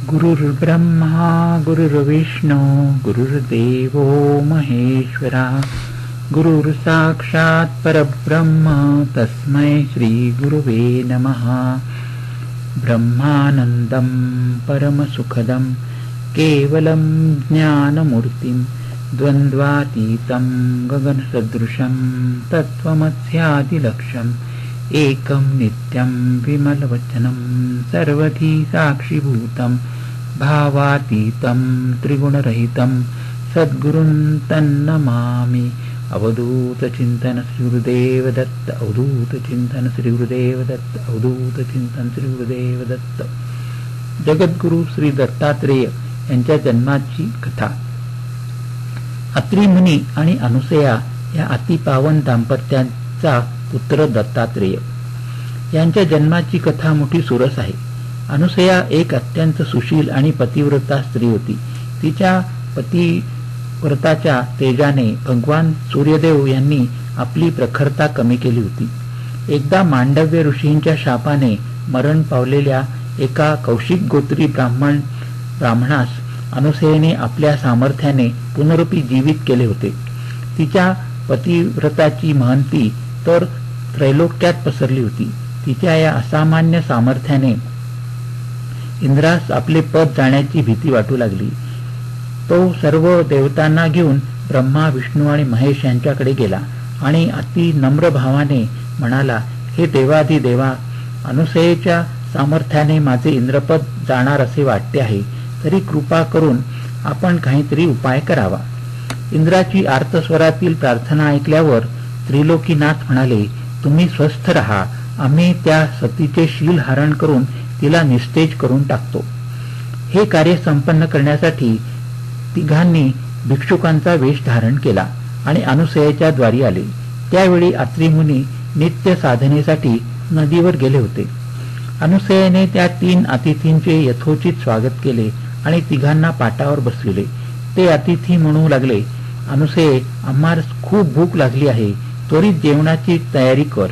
गुरुर्ब्रह्मा गुरुर्विष्णू गुरुर्देवो महेश्वरा गुरुर्साक्षात् परब्रह्म तस्मै श्री गुरुवे नमः। ब्रह्मानंदं परमसुखदं केवलं ज्ञानमूर्तिं द्वन्द्वातीतं गगनसदृशं तत्त्वमस्यादिलक्ष्यम् एकं नित्यं विमलवचनं सर्वधी साक्षिभूतं भावातीतं त्रिगुणरहितं सद्गुरुं तन्नमामि। अवधूतचिंतन श्री गुरुदेव दत्त, अवधूतचिंतन श्री गुरुदेव दत्त, अवधूतचिंतन श्री गुरुदेव दत्त। जगद्गुरु श्री दत्तात्रेय यांच्या जन्माची कथा। अत्री मुनी आणि अनुसया या अतिपावन दाम्पत्याचा पुत्र दत्तात्रेय यांच्या जन्माची कथा मोठी सुरस आहे। अनुसया एक अत्यंत सुशील आणि पतिव्रता स्त्री होती। तिच्या पतिव्रताच्या तेजाने भगवान सूर्यदेव यांनी आपली प्रखरता कमी केली होती। एकदा मांडव्य ऋषींच्या शापाने मरण पावलेल्या एका कौशिक गोत्री ब्राह्मणास अनुसयेने आपल्या सामर्थ्याने पुनरुपी जीवित केले होते। तिच्या पतिव्रताची महंती तर त्रैलोक्यात पसरली होती। तिच्या या असामान्य सामर्थ्याने इंद्रास आपले पद जाण्याची भीती वाटू लागली। तो सर्व देवतांना घेऊन ब्रह्मा विष्णू आणि महेश यांच्याकडे गेला आणि अति नम्र भावाने म्हणाला, हे देवाधिदेवा, अनुसयेच्या सामर्थ्याने माझे इंद्रपद जाणार असे वाटते आहे, तरी कृपा करून आपण काहीतरी उपाय करावा। इंद्राची आर्तस्वरातील प्रार्थना ऐकल्यावर त्रिलोकीनाथ म्हणाले, तुम्ही स्वस्थ रहा, आम्ही त्या सतीचे शील हरण करून तिला निस्तेज करून टाकतो। हे कार्य संपन्न करण्यासाठी तिघांनी भिक्षुकांचा वेश धारण केला आणि अनुसयेच्या द्वारी आले। त्यावेळी अत्री मुनी नित्य साधनेसाठी नदीवर गेले होते। अनुसयेने त्या 3 अतिथींचे यथोचित स्वागत केले आणि तिघांना पाटावर बसविले। ते अतिथी म्हणू लागले, अनुसये, आम्हाला खूप भूक लागली आहे, त्वरित जेवणाची तयारी कर।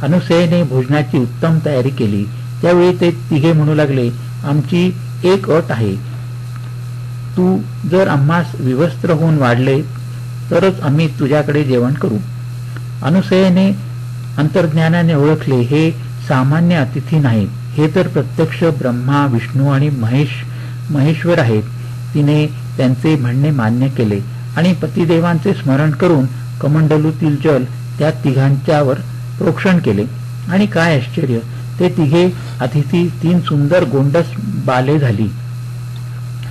अनुसयेने भोजनाची उत्तम तयारी केली। त्यावेळी ते तिघे म्हणू लागले, आमची एक अट आहे, तू जर आम्हास विवस्त्र होऊन वाढले तरच आम्ही तुझ्याकडे जेवण करू। अनुसयेने अंतर्ज्ञानाने ओळखले, हे सामान्य अतिथी नाहीत, हे तर प्रत्यक्ष ब्रह्मा विष्णू आणि महेश्वर आहेत। तिने त्यांचे म्हणणे मान्य केले आणि पतिदेवांचे स्मरण करून कमंडलूतील जल त्या तिघांच्यावर प्रोक्षण केले। आणि काय आश्चर्य, ते तिघे अतिथी 3 सुंदर गोंडस बाले झाली।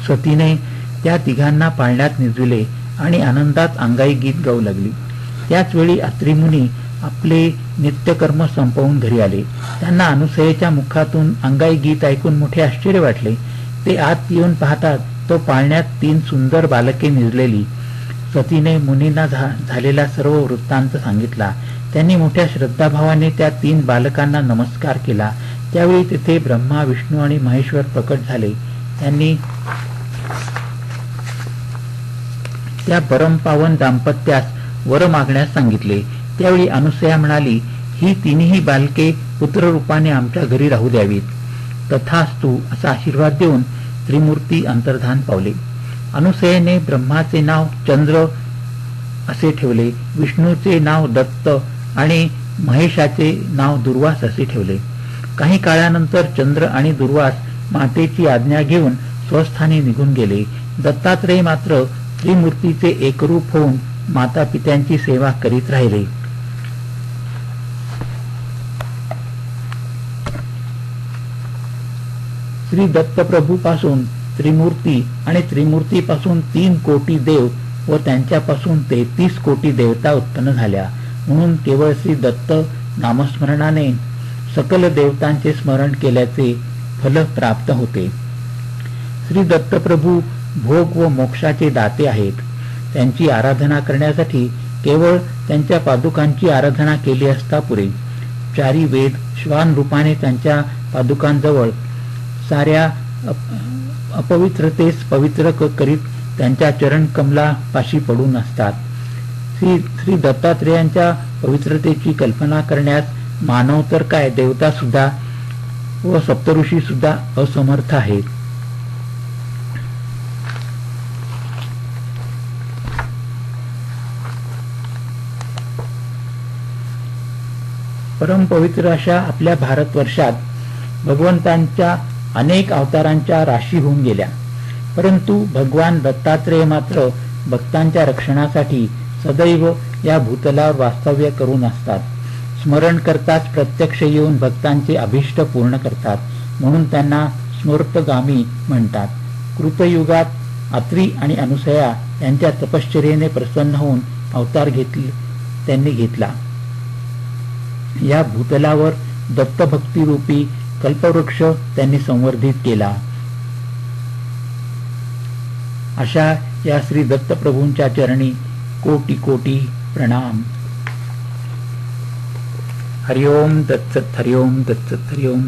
सतीने त्या तिघांना पाळण्यात निजविले आणि आनंदात अंगाई गीत गाऊ लागली। त्याच वेळी अत्री मुनी आपले नित्यकर्म संपवून घरी आले। त्यांना अनुसयेच्या मुखातून अंगाई गीत ऐकून मोठे आश्चर्य वाटले। ते आत येऊन पाहतात तो पाळण्यात 3 सुंदर बालके निजलेली। सतीने मुनींना झालेला सर्व वृत्तांत सांगितला। त्यांनी मोठ्या श्रद्धाभावाने त्या 3 बालकांना नमस्कार केला। त्यावेळी तेथे ब्रह्मा विष्णू आणि महेश्वर प्रकट झाले। त्यांनी त्या परमपावन दाम्पत्यास वर मागण्यास सांगितले। त्यावेळी अनुसया म्हणाली, ही 3ही बालके पुत्ररूपाने आमच्या घरी राहू द्यावीत। तथास्तु असा आशीर्वाद देऊन त्रिमूर्ती अंतर्धान पावले। अनुसयेने ब्रह्माचे नाव चंद्र असे ठेवले, विष्णूचे नाव दत्त आणि महेशाचे नाव दुर्वास असे ठेवले। काही काळानंतर चंद्र आणि दुर्वास मातेची आज्ञा घेऊन स्वस्थानी निघून गेले। दत्तात्रेय मात्र त्रिमूर्तीचे एकरूप होऊन माता पित्यांची सेवा करीत राहिले। श्री दत्तप्रभू पासून त्रिमूर्ती आणि त्रिमूर्तीपासून 3 कोटी देव व त्यांच्यापासून 33 कोटी देवता उत्पन्न झाल्या। म्हणून केवळ श्री दत्त नामस्मरणाने सकल देवतांचे स्मरण केल्याचे फल प्राप्त होते। श्री दत्तप्रभू भोग व मोक्षाचे दाते आहेत। त्यांची आराधना करण्यासाठी केवळ त्यांच्या पादुकांची आराधना केली असता पुरे। 4 वेद श्वान रूपाने त्यांच्या पादुकांजवळ साऱ्या अपवित्रतेस पवित्र करीत त्यांच्या चरण कमलापाशी पडून असतात। श्री दत्तात्रेयांच्या पवित्रतेची कल्पना करण्यास मानव तर काय, देवता सुद्धा व सप्तऋषी सुद्धा असमर्थ आहेत। परमपवित्र अशा आपल्या भारतवर्षात भगवंतांच्या अनेक अवतारांच्या राशी होऊन गेल्या, परंतु भगवान दत्तात्रेय मात्र भक्तांच्या रक्षणासाठी सदैव या भूतलावर वास्तव्य करून असतात. स्मरण करताच प्रत्यक्ष येऊन भक्तांचे अभिष्ट पूर्ण करतात, म्हणून त्यांना स्मृतगामी म्हणतात. कृतयुगात अत्री आणि अनुसया यांच्या तपश्चर्येने प्रसन्न होऊन अवतार त्यांनी घेतला. या भूतलावर दत्तभक्तिरूपी कल्पवृक्ष त्यांनी संवर्धित केला. अशा या श्री दत्तप्रभूंच्या चरणी कोटी कोटी प्रणाम. हरिओम तत्सत, हरिओम तत्सत, हरिओम.